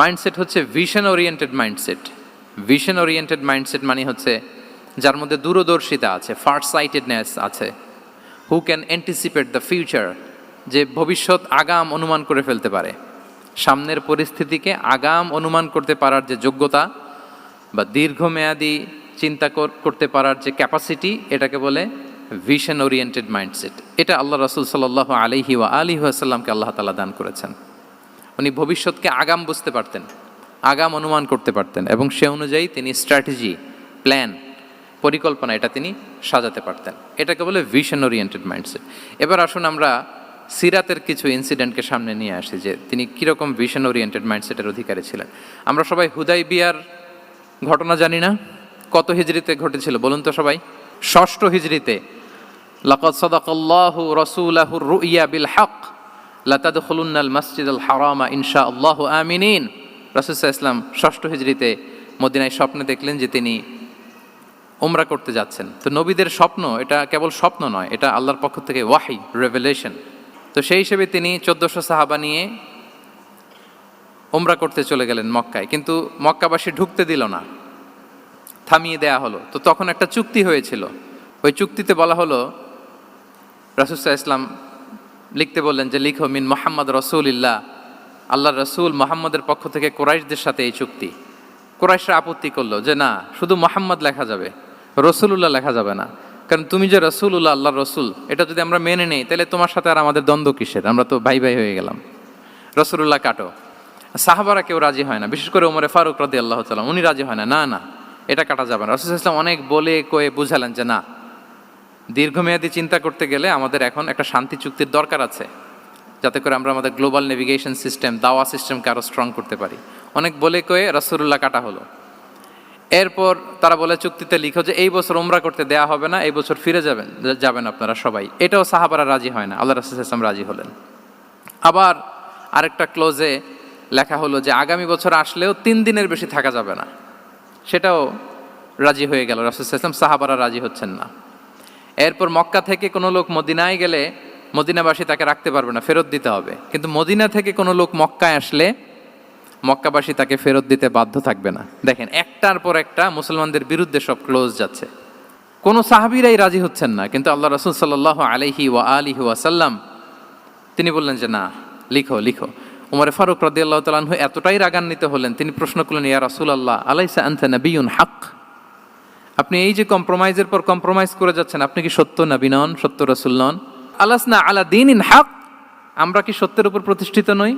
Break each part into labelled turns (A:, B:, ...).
A: Mindset হচ্ছে vision oriented mindset. Vision oriented mindset মানে হচ্ছে যার মধ্যে দূরদর্শিতা আছে, ফার সাইটেডনেস আছে, who can anticipate the future, যে ভবিষ্যৎ আগাম অনুমান করে ফেলতে পারে, সামনের পরিস্থিতিকে আগাম অনুমান করতে পারার যে যোগ্যতা বা দীর্ঘমেয়াদী চিন্তা করতে পারার যে ক্যাপাসিটি, এটাকে বলে ভিশন ওরিয়েন্টেড মাইন্ডসেট। এটা আল্লাহ রাসূল সাল্লাল্লাহু আলাইহি ওয়া আলিহি ওয়াসাল্লামকে আল্লাহ তাআলা দান করেছেন। উনি ভবিষ্যৎকে আগাম বুঝতে পারতেন, আগাম অনুমান করতে পারতেন, এবং সে অনুযায়ী তিনি স্ট্র্যাটেজি, প্ল্যান, পরিকল্পনা এটা তিনি সাজাতে পারতেন। এটাকে বলে ভিশন ওরিয়েন্টেড মাইন্ডসেট। এবার আসুন আমরা সিরাতের কিছু ইনসিডেন্টকে সামনে নিয়ে আসি যে তিনি কীরকম ভিশন ওরিয়েন্টেড মাইন্ডসেটের অধিকারী ছিলেন। আমরা সবাই হুদাইবিয়ার ঘটনা জানি না? কত হিজরিতে ঘটেছিল বলুন তো সবাই? 6ষ্ঠ হিজরিতে। লাকাদ সাদাকাল্লাহু রাসূলাহুর রুইয়া বিল হক লাতাদখুলুন্নাল মাসজিদাল হারামা ইনশাআল্লাহু আমিনিন। রাসূল সাল্লাল্লাহু আলাইহি ওয়াসাল্লাম 6ষ্ঠ হিজরিতে মদিনায় স্বপ্নে দেখলেন যে তিনি উমরা করতে যাচ্ছেন। তো নবীদের স্বপ্ন এটা কেবল স্বপ্ন নয়, এটা আল্লাহর পক্ষ থেকে ওয়াহি, রেভেলেশন। তো সেই হিসেবে তিনি 1400 সাহাবা নিয়ে উমরা করতে চলে গেলেন মক্কায়, কিন্তু মক্কাবাসী ঢুকতে দিল না, থামিয়ে দেয়া হলো। তো তখন একটা চুক্তি হয়েছিল, ওই চুক্তিতে বলা হলো, রাসূল সাল্লাল্লাহু আলাইহি ওয়াসাল্লাম লিখতে বললেন যে লিখো মিন মুহাম্মদ রাসূলুল্লাহ, আল্লাহর রাসূল মুহাম্মদের পক্ষ থেকে কুরাইশদের সাথে এই চুক্তি। কুরাইশরা আপত্তি করলো যে না, শুধু মুহাম্মদ লেখা যাবে, রাসূলুল্লাহ লেখা যাবে না, কারণ তুমি যে রাসূলুল্লাহ, আল্লাহর রাসূল, এটা যদি আমরা মেনে নেই তাহলে তোমার সাথে আর আমাদের দ্বন্দ্ব কিসের, আমরা তো ভাই ভাই হয়ে গেলাম, রাসূলুল্লাহ কাটো। সাহাবারা কেউ রাজি হয় না, বিশেষ করে ওমরে ফারুক রাদিয়াল্লাহু তাআলা, উনি রাজি হয় না, না না এটা কাটা যাবে না। রাসূল সাল্লাল্লাহু আলাইহি ওয়াসাল্লাম অনেক বলে কয়ে বুঝালেন যে না, দীর্ঘমেয়াদী চিন্তা করতে গেলে আমাদের এখন একটা শান্তি চুক্তির দরকার আছে, যাতে করে আমরা আমাদের গ্লোবাল নেভিগেশন সিস্টেম, দাওয়া সিস্টেমকে আরও স্ট্রং করতে পারি। অনেক বলে কয়ে রাসূলুল্লাহ কাটা হলো। এরপর তারা বলে চুক্তিতে লিখো যে এই বছর উমরা করতে দেয়া হবে না, এই বছর ফিরে যাবেন আপনারা সবাই। এটাও সাহাবারা রাজি হয় না, আল্লাহ রাসূল সাল্লাল্লাহু আলাইহি ওয়াসাল্লাম রাজি হলেন। আবার আরেকটা ক্লোজে লেখা হলো যে আগামী বছর আসলেও 3 দিনের বেশি থাকা যাবে না, সেটাও রাজি হয়ে গেল রাসূল সাল্লাল্লাহু আলাইহি ওয়াসাল্লাম, সাহাবারা রাজি হচ্ছেন না। এরপর মক্কা থেকে কোনো লোক মদিনায় গেলে মদিনাবাসী তাকে রাখতে পারবে না, ফেরত দিতে হবে। কিন্তু মদিনা থেকে কোনো লোক মক্কায় আসলে মক্কাবাসী তাকে ফেরত দিতে বাধ্য থাকবে না। দেখেন, একটার পর একটা মুসলমানদের বিরুদ্ধে সব ক্লোজ যাচ্ছে, কোনো সাহাবীরাই রাজি হচ্ছেন না। কিন্তু আল্লাহ রাসূল সাল্লাল্লাহু আলাইহি ওয়া আলিহি ওয়াসাল্লাম তিনি বললেন যে না, লিখো লিখো। উমরে ফারুক রাদিয়াল্লাহু তাআলা আনহু এতটাই রাগান্বিত হলেন, তিনি প্রশ্ন করলেন, ইয়া রাসূলুল্লাহ, আলাইসা আনতা নাবিয়্যুন হক, আপনি এই যে কম্প্রোমাইজের পর কম্প্রোমাইজ করে যাচ্ছেন, আপনি কি সত্য নবী নন, সত্য রাসূল নন? আলাসনা আলা দীনিন হক, আমরা কি সত্যের উপর প্রতিষ্ঠিত নই?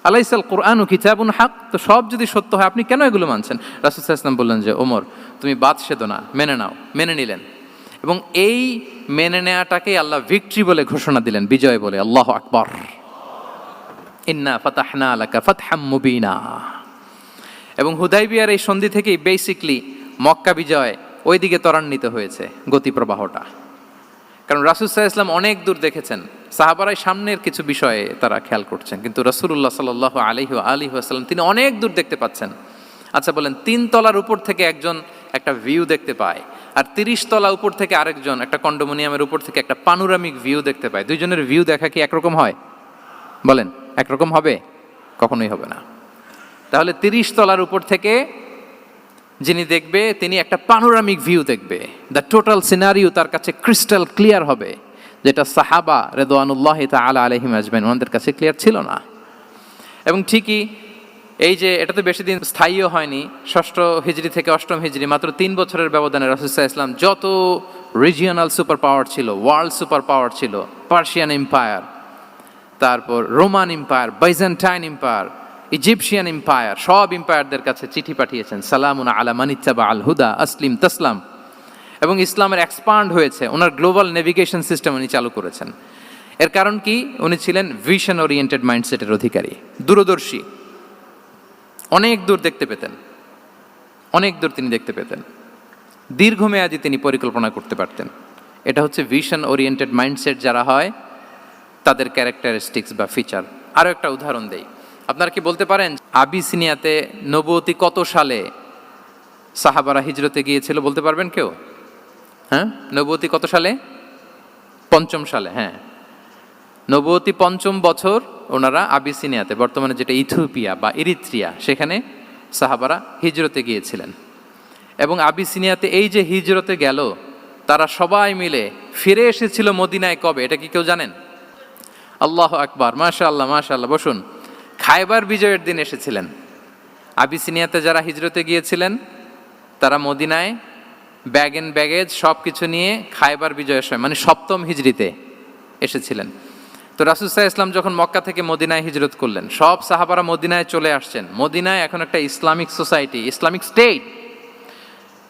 A: আলাইসাল কুরআনু কিতাবুন হক, তো সব যদি সত্য হয় আপনি কেন এগুলো মানছেন? রাসূল সাল্লাল্লাহু আলাইহি ওয়াসাল্লাম বললেন যে ওমর, তুমি বাদ সেদো না, মেনে নাও। মেনে নিলেন, এবং এই মেনে নেওয়াটাকেই আল্লাহ ভিক্টরি বলে ঘোষণা দিলেন, বিজয় বলে। আল্লাহু আকবার। ইন্না ফাতাহনা লাকা ফাতহাম মুবিনা। এবং হুদাইবিয়ার এই সন্ধি থেকেই বেসিকলি মক্কা বিজয় ওই দিকে ত্বরান্বিত হয়েছে গতি প্রবাহটা। কারণ রাসূল সাল্লাল্লাহু আলাইহি ওয়াসাল্লাম অনেক দূর দেখেছেন, সাহাবারাই সামনের কিছু বিষয়ে তারা খেয়াল করছেন, কিন্তু রাসূলুল্লাহ সাল্লাল্লাহু আলাইহি ওয়াসাল্লাম তিনি অনেক দূর দেখতে পাচ্ছেন। আচ্ছা বলেন, 3 তলার উপর থেকে একজন একটা ভিউ দেখতে পায়, আর 30 তলা উপর থেকে আরেকজন একটা কন্ডোমিনিয়ামের উপর থেকে একটা পানোরামিক ভিউ দেখতে পায়, দুইজনের ভিউ দেখা কি একরকম হয়? বলেন, একরকম হবে? কখনোই হবে না। তাহলে 30 তলার উপর থেকে যিনি দেখবে তিনি একটা পানোরামিক ভিউ দেখবে, দ্য টোটাল সিনারিও তার কাছে ক্রিস্টাল ক্লিয়ার হবে, যেটা সাহাবা রিদওয়ানুল্লাহি তাআলা আলাইহিম আজমাইন ওনাদের কাছে ক্লিয়ার ছিল না। এবং ঠিকই এই যে এটা তো বেশি দিন স্থায়ীও হয়নি, 6ষ্ঠ হিজরি থেকে 8ম হিজরি, মাত্র 3 বছরের ব্যবধানে রাসূল সাল্লাল্লাহু আলাইহি ওয়াসাল্লাম যত রিজিওনাল সুপার পাওয়ার ছিল, ওয়ার্ল্ড সুপার পাওয়ার ছিল, পার্সিয়ান এম্পায়ার, তারপর Roman empire, Byzantine empire, Egyptian empire, সব এম্পায়ারদের কাছে চিঠি পাঠিয়েছেন, সালামুন আলা মান ইত্তাবা আল হুদা আসলিম তাসলাম। এবং ইসলামের এক্সপান্ড হয়েছে, ওনার গ্লোবাল নেভিগেশন সিস্টেম উনি চালু করেছেন। এর কারণ কি? উনি ছিলেন ভিশন ওরিয়েন্টেড মাইন্ডসেটের অধিকারী, দূরদর্শী, অনেক দূর দেখতে পেতেন, অনেক দূর তিনি দেখতে পেতেন, দীর্ঘমেয়াদী তিনি পরিকল্পনা করতে পারতেন। এটা হচ্ছে ভিশন ওরিয়েন্টেড মাইন্ডসেট যারা হয় তাদের ক্যারেক্টারিস্টিক্স বা ফিচার। আরও একটা উদাহরণ দেই, আপনারা কি বলতে পারেন আবিসিনিয়াতে নবুয়তি কত সালে সাহাবারা হিজরতে গিয়েছিল? বলতে পারবেন কেউ? হ্যাঁ, নবুয়তি কত সালে? 5ম সালে। হ্যাঁ, নবুয়তি পঞ্চম বছর ওনারা আবিসিনিয়াতে, বর্তমানে যেটা ইথিওপিয়া বা ইরিত্রিয়া, সেখানে সাহাবারা হিজরতে গিয়েছিলেন। এবং আবিসিনিয়াতে এই যে হিজরতে গেল, তারা সবাই মিলে ফিরে এসেছিল মদিনায় কবে, এটা কি কেউ জানেন? আল্লাহ আকবার, মাশাআল্লাহ মাশাআল্লাহ। বসুন। খায়বার বিজয়ের দিন এসেছিলেন। আবিসিনিয়াতে যারা হিজরতে গিয়েছিলেন তারা মদিনায় ব্যাগ এন্ড ব্যাগেজ সব কিছু নিয়ে খায়বার বিজয়ের সময়, মানে সপ্তম হিজরিতে এসেছিলেন। তো রাসূল সাল্লাল্লাহু আলাইহি ওয়াসাল্লাম যখন মক্কা থেকে মদিনায় হিজরত করলেন, সব সাহাবারা মদিনায় চলে আসছেন। মদিনায় এখন একটা ইসলামিক সোসাইটি, ইসলামিক স্টেট।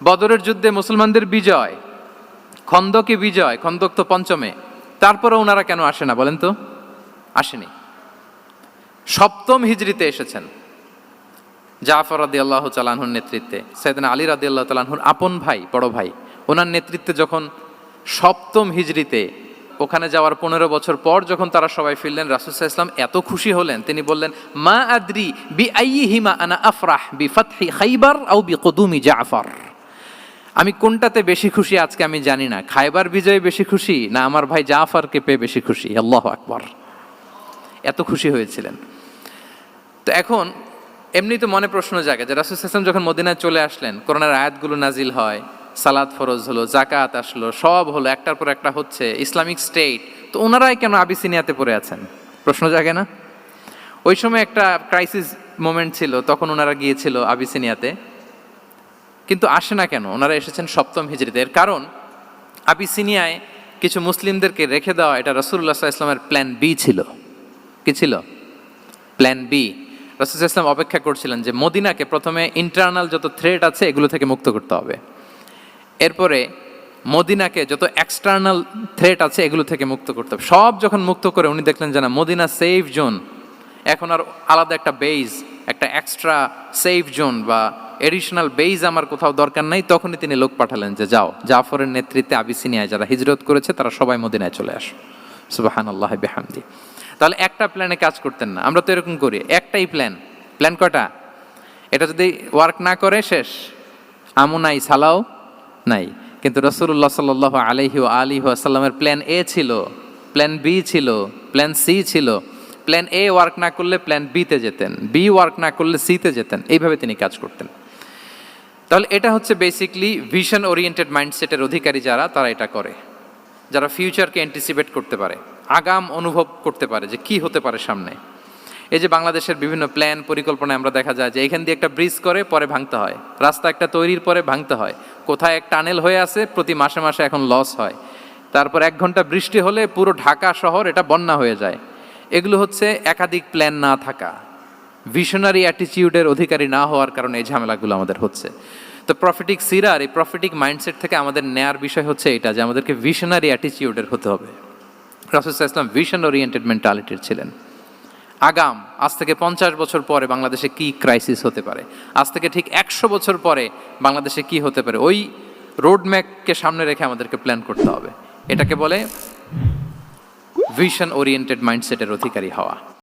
A: বদরের যুদ্ধে মুসলমানদের বিজয়, খন্দকে বিজয়, খন্দক তো পঞ্চমে। তারপরে ওনারা কেন আসে না বলেন তো? আসেনি। সপ্তম হিজরিতে এসেছেন। জাফর রাদিয়াল্লাহু তাআলা আনহুর নেতৃত্বে, সাইয়েদনা আলী রাদিয়াল্লাহু তাআলা আনহুর আপন ভাই, বড় ভাই, ওনার নেতৃত্বে যখন সপ্তম হিজরিতে ওখানে যাওয়ার 15 বছর পর যখন তারা সবাই ফিরলেন, রাসূল সাল্লাল্লাহু আলাইহি ওয়াসাল্লাম এত খুশি হলেন, তিনি বললেন, মা আদরি বি আইয়িহিমা আনা আফরাহ বি ফাতহি খাইবার আও বি কুদুমি জাফর। আমি কোনটাতে বেশি খুশি আজকে আমি জানি না, খায়বার বিজয়ে বেশি খুশি না আমার ভাই জাফরকে পেয়ে বেশি খুশি। আল্লাহু আকবার। এত খুশি হয়েছিলেন। তো এখন এমনি তো মনে প্রশ্ন জাগে যে রাসূল সাল্লাল্লাহু আলাইহি ওয়াসাল্লাম যখন মদিনায় চলে আসলেন, কোরআনের আয়াতগুলো নাজিল হয়, সালাত ফরজ হলো, জাকাত আসলো, সব হলো, একটার পর একটা হচ্ছে, ইসলামিক স্টেট, তো ওনারাই কেন আবিসিনিয়াতে পড়ে আছেন? প্রশ্ন জাগে না? ওই সময় একটা ক্রাইসিস মোমেন্ট ছিল, তখন ওনারা গিয়েছিল আবিসিনিয়াতে, কিন্তু আসে না কেন? ওনারা এসেছেন সপ্তম হিজরিতে। এর কারণ আবিসিনিয়ায় কিছু মুসলিমদেরকে রেখে দেওয়া, এটা রাসূলুল্লাহ সাল্লাল্লাহু আলাইহি ওয়াসাল্লামের প্ল্যান বি ছিল। কি ছিল? Plan B. রাসূল সাল্লাল্লাহু আলাইহি ওয়াসাল্লাম অপেক্ষা করছিলেন যে মদিনাকে প্রথমে ইন্টারনাল যত থ্রেট আছে এগুলো থেকে মুক্ত করতে হবে, এরপরে মদিনাকে যত এক্সটার্নাল থ্রেট আছে এগুলো থেকে মুক্ত করতে হবে। সব যখন মুক্ত করে উনি দেখলেন যে না, মদিনা সেফ জোন, এখন আর আলাদা একটা বেইজ, একটা এক্সট্রা সেফ জোন বা এডিশনাল বেইজ আমার কোথাও দরকার নাই। তখনই তিনি লোক পাঠালেন যে যাও, জাফরের নেতৃত্বে আবিসিনিয়ায় যারা হিজরত করেছে তারা সবাই মদিনায় চলে আসো। সুবহানাল্লাহ বিহামদি। তাহলে একটা প্ল্যানে কাজ করতেন না। আমরা তো এরকম করি, একটাই প্ল্যান। প্ল্যান কটা? এটা যদি ওয়ার্ক না করে শেষ, আমু নাই সালাও নাই। কিন্তু রাসূলুল্লাহ সাল্লাল্লাহু আলাইহি ওয়া সাল্লামের প্ল্যান এ ছিল, প্ল্যান বি ছিল, প্ল্যান সি ছিল। প্ল্যান এ ওয়ার্ক না করলে প্ল্যান বিতে যেতেন, বি ওয়ার্ক না করলে সিতে যেতেন, এইভাবে তিনি কাজ করতেন। তাহলে এটা হচ্ছে বেসিকলি ভিশন ওরিয়েন্টেড মাইন্ডসেটের অধিকারী যারা, তারা এটা করে, যারা ফিউচারকে অ্যান্টিসিপেট করতে পারে, আগাম অনুভব করতে পারে যে কি হতে পারে সামনে। এই যে বাংলাদেশের বিভিন্ন প্ল্যান পরিকল্পনায় আমরা দেখা যায় যে এখান দিয়ে একটা ব্রিজ করে পরে ভাঙতে হয়, রাস্তা একটা তৈরির পরে ভাঙতে হয়, কোথায় এক টানেল হয়ে আছে প্রতি মাসে মাসে এখন লস হয়, তারপর 1 ঘন্টা বৃষ্টি হলে পুরো ঢাকা শহর এটা বন্যা হয়ে যায়। এগুলো হচ্ছে একাধিক প্ল্যান না থাকা, ভিশনারি অ্যাটিটিউডের অধিকারী না হওয়ার কারণে এই ঝামেলাগুলো আমাদের হচ্ছে। তো প্রফেটিক সিরার এই প্রফেটিক মাইন্ডসেট থেকে আমাদের নেয়ার বিষয় হচ্ছে এটা, যে আমাদেরকে ভিশনারি অ্যাটিটিউডের হতে হবে। রাসূল সাল্লাল্লাহু আলাইহি ওয়াসাল্লাম ভিশন ওরিয়েন্টেড মেন্টালিটির ছিলেন। আগাম, আজ থেকে 50 বছর পরে বাংলাদেশে কি ক্রাইসিস হতে পারে, আজ থেকে ঠিক 100 বছর পরে বাংলাদেশে কি হতে পারে, ওই রোডম্যাপকে সামনে রেখে আমাদেরকে প্ল্যান করতে হবে। এটাকে বলে ভিশন ওরিয়েন্টেড মাইন্ডসেটের অধিকারী হওয়া।